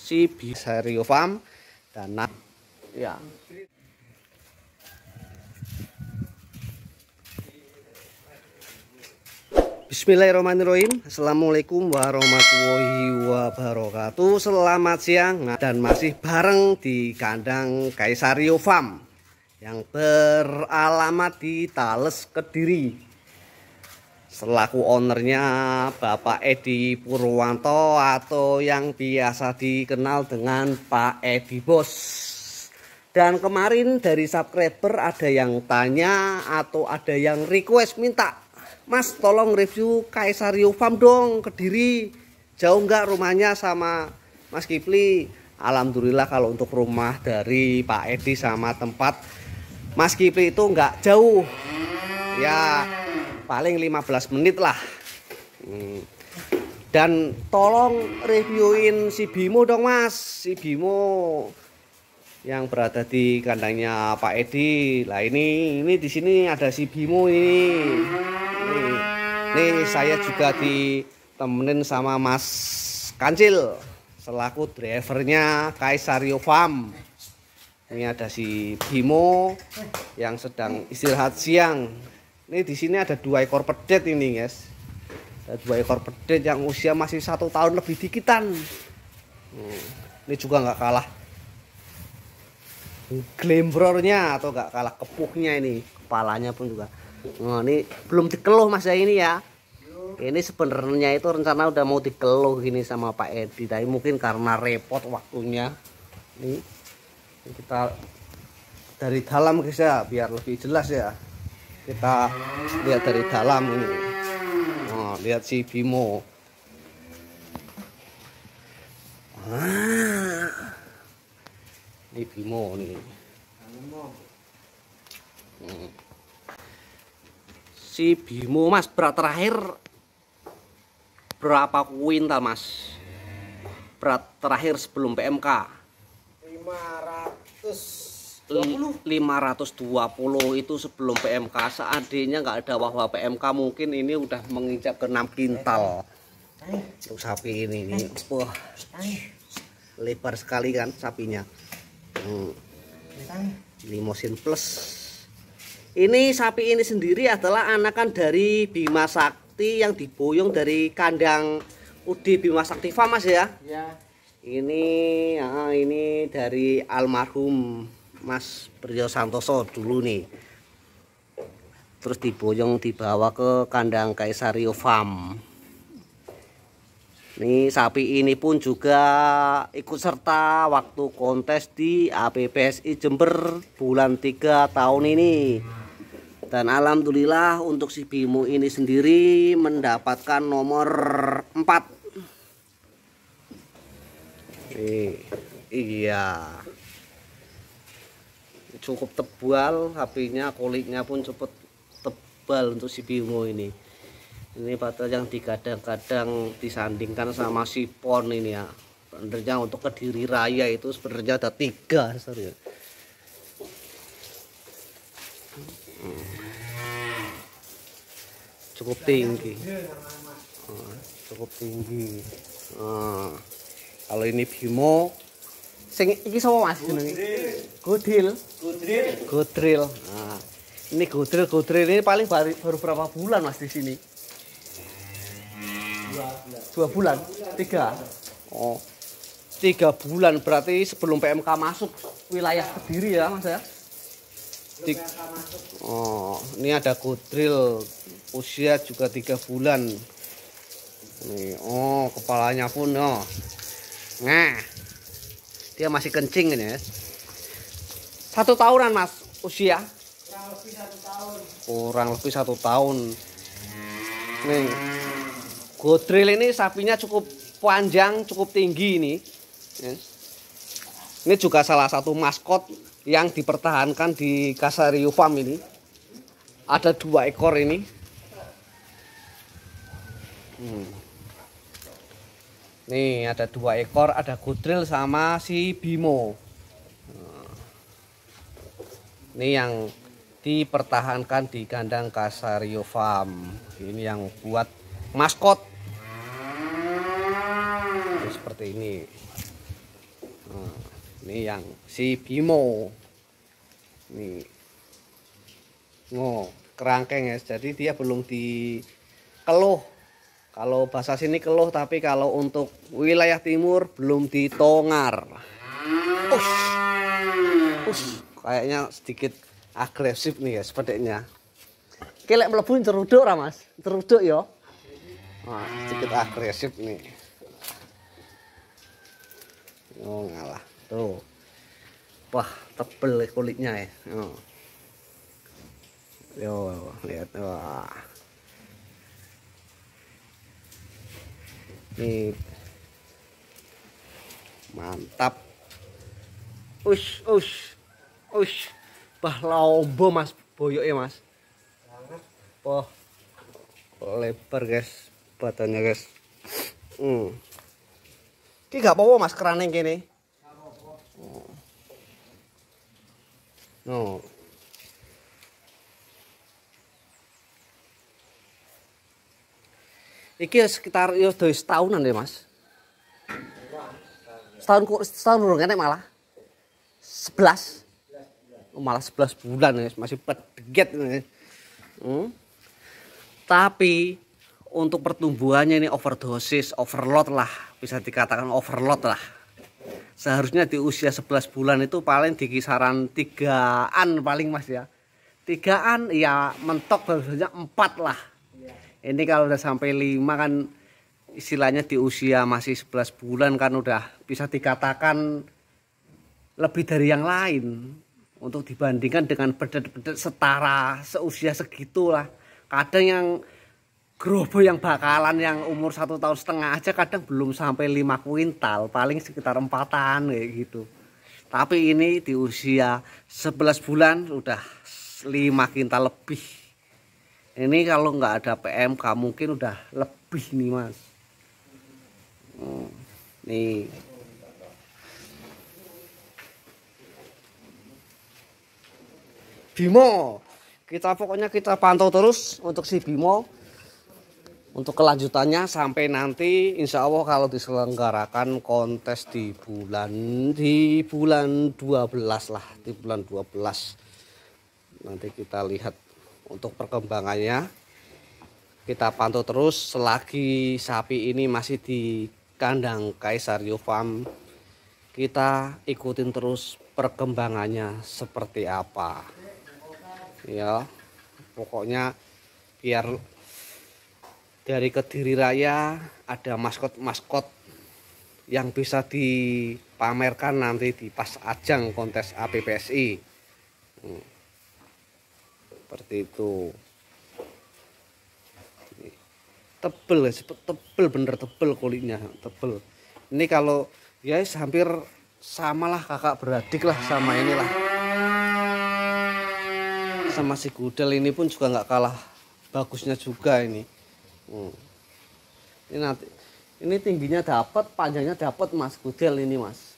si Casario Farm dan ya. Bismillahirrahmanirrahim. Assalamualaikum warahmatullahi wabarakatuh. Selamat siang dan masih bareng di kandang Casario Farm yang beralamat di Tales, Kediri. Selaku ownernya Bapak Edi Purwanto atau yang biasa dikenal dengan Pak Edi Bos. Dan kemarin dari subscriber ada yang tanya atau ada yang request minta, Mas tolong review Casario Farm dong, Kediri. Jauh nggak rumahnya sama Mas Kipli? Alhamdulillah kalau untuk rumah dari Pak Edi sama tempat Mas Kipli itu nggak jauh. Ya paling 15 menit lah. Dan tolong reviewin si Bimo dong Mas. Si Bimo yang berada di kandangnya Pak Edi. Lah ini di sini ada si Bimo ini. Nih saya juga ditemenin sama Mas Kancil selaku drivernya Casario Farm. Ini ada si Bimo yang sedang istirahat siang. Ini di sini ada 2 ekor pedet ini guys. Ada 2 ekor pedet yang usia masih 1 tahun lebih dikitan. Ini juga nggak kalah glembrornya atau nggak kalah kepuhnya ini. Kepalanya pun juga. Nah, ini belum dikeluh Mas ya ini ya. Ini sebenarnya itu rencana udah mau dikeluh gini sama Pak Edi, tapi mungkin karena repot waktunya. Ini kita dari dalam guys ya, biar lebih jelas ya. Kita lihat dari dalam ini. Oh, lihat si Bimo. Ini Bimo nih. Si Bimo Mas, berat terakhir berapa kuintal Mas? Berat terakhir sebelum PMK 520 itu sebelum PMK. Seandainya nggak ada wabah PMK mungkin ini udah menginjak ke 6 kintal. Untuk sapi ini nih. Wah, lebar sekali kan sapinya. Limosin plus. Ini sapi ini sendiri adalah anakan dari Bima Sakti yang diboyong dari kandang UD Bima Sakti Farm Mas ya. Ya. Ini dari almarhum Mas Priyo Santoso dulu nih. Terus diboyong dibawa ke kandang Casario Farm. Nih sapi ini pun juga ikut serta waktu kontes di APPSI Jember bulan 3 tahun ini. Dan alhamdulillah untuk si Bimo ini sendiri mendapatkan nomor 4. Iya. Cukup tebal sapinya, kulitnya pun cukup tebal untuk si Bimo ini. Ini padahal yang digadang-gadang disandingkan sama si Pon ini ya. Sebenarnya untuk Kediri Raya itu sebenarnya ada 3 sorry. Cukup tinggi. Cukup tinggi. Kalau ini Bimo sing iki sapa Mas jenenge? Godril. Nah, ini Godril ini paling baru berapa bulan Mas di sini? 2 bulan. 3. Oh. 3 bulan berarti sebelum PMK masuk wilayah Kediri ya Mas ya. Oh, ini ada Godril usia juga 3 bulan. Nih, oh kepalanya pun oh. Nah, dia masih kencing ini ya. 1 tahunan Mas usia. Kurang lebih 1 tahun. Nih, Godril ini sapinya cukup panjang, cukup tinggi ini. Ini juga salah satu maskot yang dipertahankan di Casario Farm ini. Ada 2 ekor ini. Nih ada 2 ekor, ada Godril sama si Bimo. Ini yang dipertahankan di kandang Casario Farm. Ini yang buat maskot. Seperti ini. Nah, ini yang si Bimo. Nih. Oh, kerangkeng ya. Jadi dia belum dikeluh. Kalau bahasa sini keluh, tapi kalau untuk wilayah timur belum ditongar. Kayaknya sedikit agresif nih ya sepertinya. Kelek mlebu ceruduk ra Mas? Ceruduk ya. Nah, sedikit agresif nih. Oh, ngalah. Tuh. Wah, tebel kulitnya ya. Oh. Yo, lihat. Wah. Nih. Mantap. Ush. Bah lombo Mas, boyoke Mas. Wah. Lebar guys, badannya guys. Iki gak apa-apa Mas keraneng kene. No. Iki sekitar yo setahunan deh Mas. Setahun urung enek malah. 11. Oh, malah 11 bulan ya, masih pedeget. Tapi untuk pertumbuhannya ini overdosis, overload lah, bisa dikatakan overload lah. Seharusnya di usia 11 bulan itu paling di kisaran 3-an paling Mas ya. 3-an ya mentok biasanya 4 lah. Ini kalau udah sampai 5 kan istilahnya di usia masih 11 bulan kan udah bisa dikatakan lebih dari yang lain. Untuk dibandingkan dengan pedet-pedet setara seusia segitulah. Kadang yang grobo yang bakalan yang umur 1,5 tahun aja kadang belum sampai 5 kuintal, paling sekitar 4-an kayak gitu. Tapi ini di usia 11 bulan udah 5 kuintal lebih. Ini kalau nggak ada PMK mungkin udah lebih nih Mas. Nih. Bimo, pokoknya kita pantau terus untuk si Bimo. Untuk kelanjutannya sampai nanti insya Allah kalau diselenggarakan kontes di bulan 12 lah, di bulan 12. Nanti kita lihat untuk perkembangannya. Kita pantau terus selagi sapi ini masih di kandang Kaisario Farm. Kita ikutin terus perkembangannya seperti apa. Ya, pokoknya biar dari Kediri Raya ada maskot-maskot yang bisa dipamerkan nanti di pas ajang kontes APPSI. Seperti itu. Tebel, bener tebel kulitnya, tebel. Ini kalau ya hampir samalah kakak beradik lah sama inilah. Sama si Gudel ini pun juga nggak kalah bagusnya juga ini. Ini nanti ini tingginya dapat, panjangnya dapat Mas Gudel ini Mas.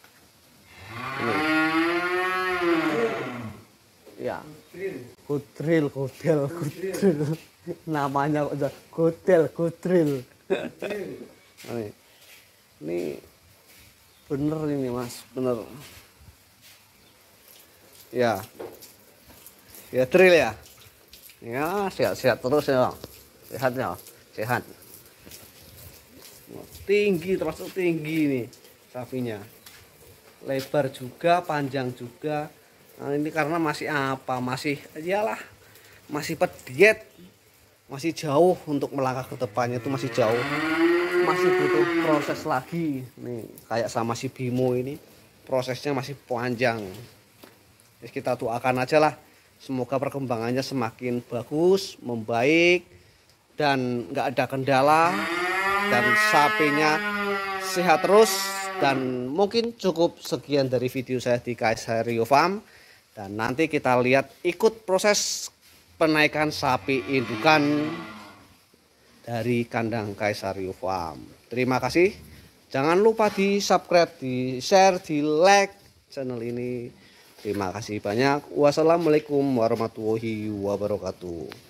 Ini. Ya. Gudril. Namanya udah Gudril. Ini bener ini Mas, bener. Ya. Ya drill ya. Ya, sehat terus ya. Sehat ya, sehat. Tinggi, termasuk tinggi nih sapinya. Lebar juga, panjang juga. Nah, ini karena masih apa? Masih iyalah. Masih pediet. Masih jauh untuk melangkah ke depannya itu masih jauh. Masih butuh proses lagi. Nih, kayak sama si Bimo ini prosesnya masih panjang. Jadi kita doakan aja lah. Semoga perkembangannya semakin bagus, membaik, dan nggak ada kendala, dan sapinya sehat terus. Dan mungkin cukup sekian dari video saya di Kaisario Farm. Dan nanti kita lihat ikut proses penaikan sapi indukan dari kandang Kaisario Farm. Terima kasih. Jangan lupa di subscribe, di share, di like channel ini. Terima kasih banyak. Wassalamualaikum warahmatullahi wabarakatuh.